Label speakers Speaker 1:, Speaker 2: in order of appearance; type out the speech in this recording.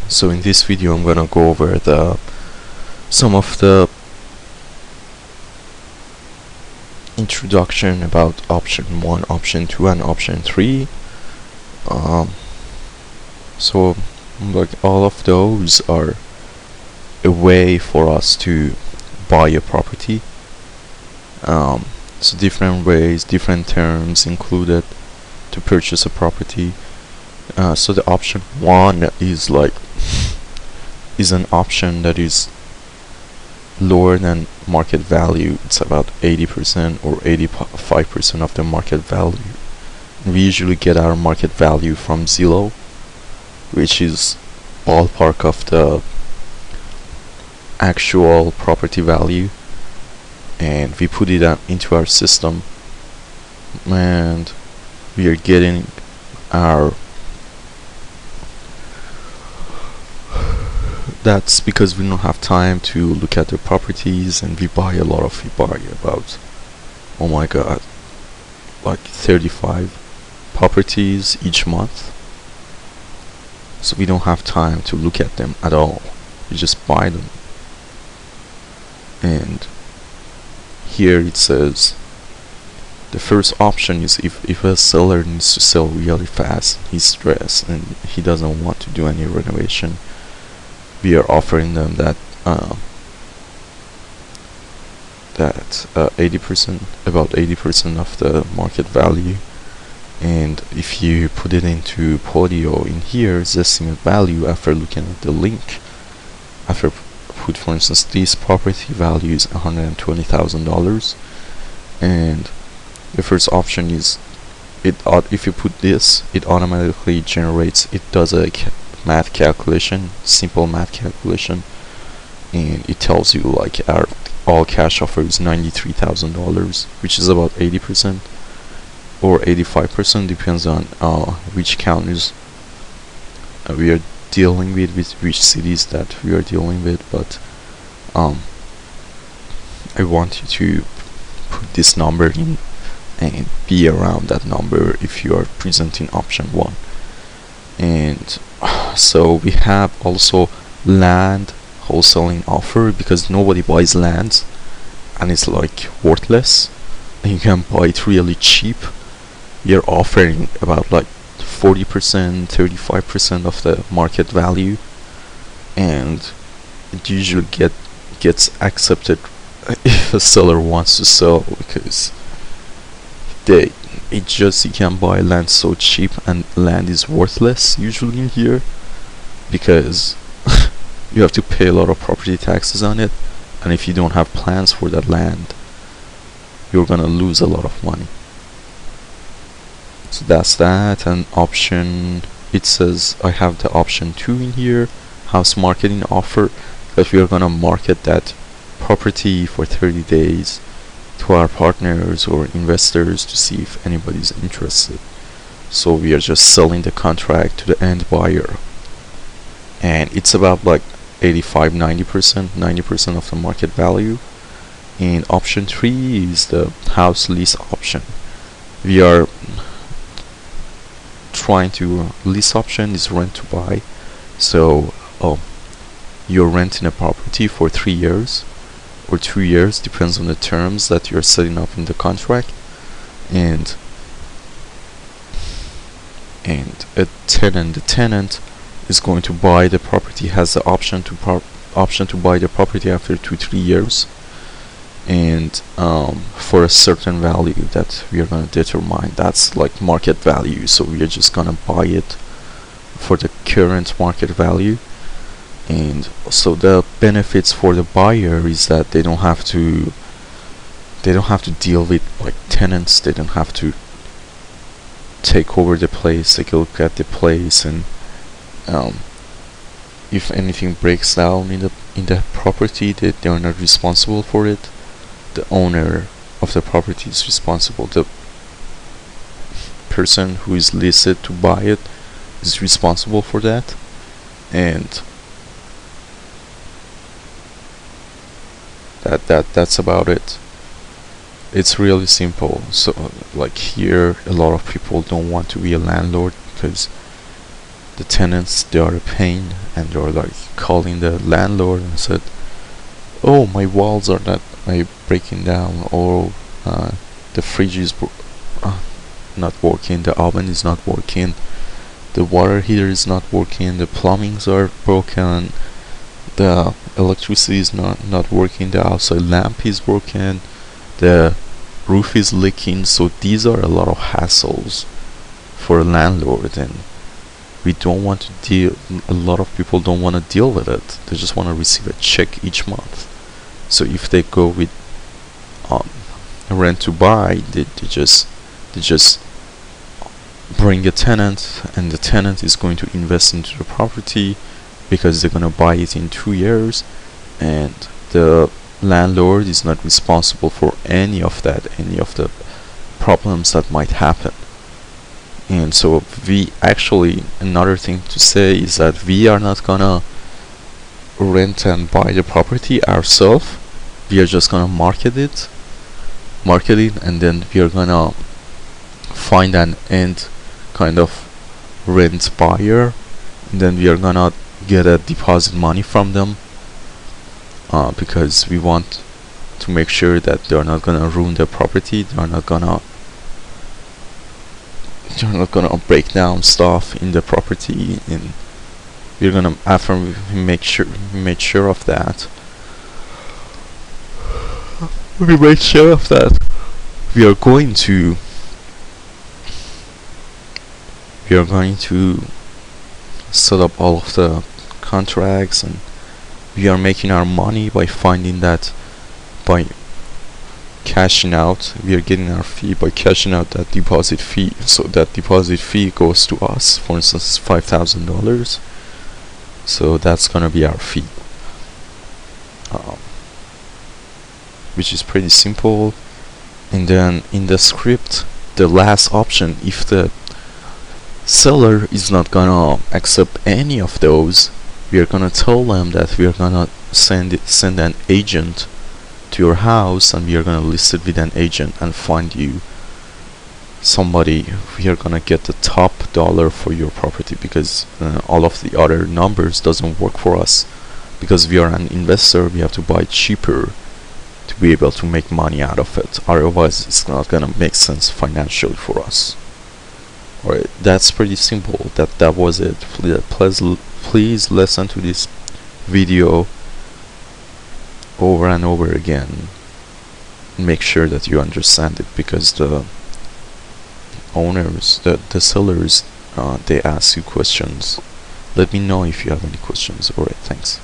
Speaker 1: So in this video I'm gonna go over some of the introduction about option 1, option 2 and option 3. um, so like all of those are a way for us to buy a property. So different ways, different terms included to purchase a property. So the option 1 is an option that is lower than market value. It's about 80% or 85% of the market value. We usually get our market value from Zillow, which is ballpark of the actual property value, and we put it into our system, and we are getting our that's because we don't have time to look at the properties, and we buy about, oh my god, like 35 properties each month. So we don't have time to look at them at all. We just buy them. And here it says the first option is if a seller needs to sell really fast, he's stressed and he doesn't want to do any renovation, we are offering them that 80%, about 80% of the market value. And if you put it into Podio, in here is estimate value after looking at the link. After put, for instance, this property value is $120,000, and the first option is if you put this, it automatically generates, it does a math calculation, simple math calculation, and it tells you like our all cash offer is $93,000, which is about 80% or 85%, depends on which counties we are dealing with which cities that we are dealing with. But I want you to put this number in and be around that number if you are presenting option 1. And so we have also land wholesaling offer, because nobody buys lands and it's like worthless, and you can buy it really cheap. We are offering about like 40%, 35% of the market value, and it usually gets accepted if a seller wants to sell, because you can buy land so cheap, and land is worthless usually in here because you have to pay a lot of property taxes on it, and if you don't have plans for that land, you're gonna lose a lot of money. So that's that. And option, it says I have the option 2 in here, house marketing offer, that we are gonna market that property for 30 days to our partners or investors to see if anybody's interested. So we are just selling the contract to the end buyer, and it's about like 90% of the market value. And option 3 is the house lease option. We are trying to lease option is rent to buy. So you're renting a property for 3 years or 2 years, depends on the terms that you're setting up in the contract, and the tenant is going to buy the property, has the option to buy the property after 2-3 years, and for a certain value that we are going to determine. That's like market value, so we are just going to buy it for the current market value. And so the benefits for the buyer is that they don't have to deal with like tenants. They don't have to take over the place, take a look at the place, and if anything breaks down in the property, they are not responsible for it. The owner of the property is responsible. The person who is listed to buy it is responsible for that. And that's about it. It's really simple. So like here, a lot of people don't want to be a landlord because the tenants, they are a pain, and they're like calling the landlord and said, oh, my walls are breaking down, or the fridge is not working, the oven is not working, the water heater is not working, the plumbings are broken, the electricity is not working, the outside lamp is broken, the roof is leaking. So these are a lot of hassles for a landlord, and we don't want to deal, a lot of people don't want to deal with it. They just want to receive a check each month. So if they go with rent to buy, they just bring a tenant, and the tenant is going to invest into the property because they're going to buy it in 2 years, and the landlord is not responsible for any of that, any of the problems that might happen. And so we actually, another thing to say is that we are not gonna rent and buy the property ourselves. We are just gonna market it, and then we are gonna find an end kind of rent buyer, and then we are gonna get a deposit money from them, because we want to make sure that they are not gonna ruin the property, they are not gonna break down stuff in the property, and we're gonna, after we made sure of that, we are going to set up all of the contracts, and we are making our money by finding that, by cashing out, we are getting our fee by cashing out that deposit fee. So that deposit fee goes to us, for instance, $5,000. So that's gonna be our fee, which is pretty simple. And then in the script, the last option, if the seller is not gonna accept any of those, we are gonna tell them that we are gonna send an agent to your house, and we are gonna list it with an agent and find you somebody. We are gonna get the top dollar for your property, because all of the other numbers doesn't work for us, because we are an investor. We have to buy cheaper to be able to make money out of it, otherwise it's not gonna make sense financially for us. Alright, that's pretty simple. That was it. Please listen to this video over and over again. Make sure that you understand it, because the owners, the sellers, they ask you questions. Let me know if you have any questions. Alright, thanks.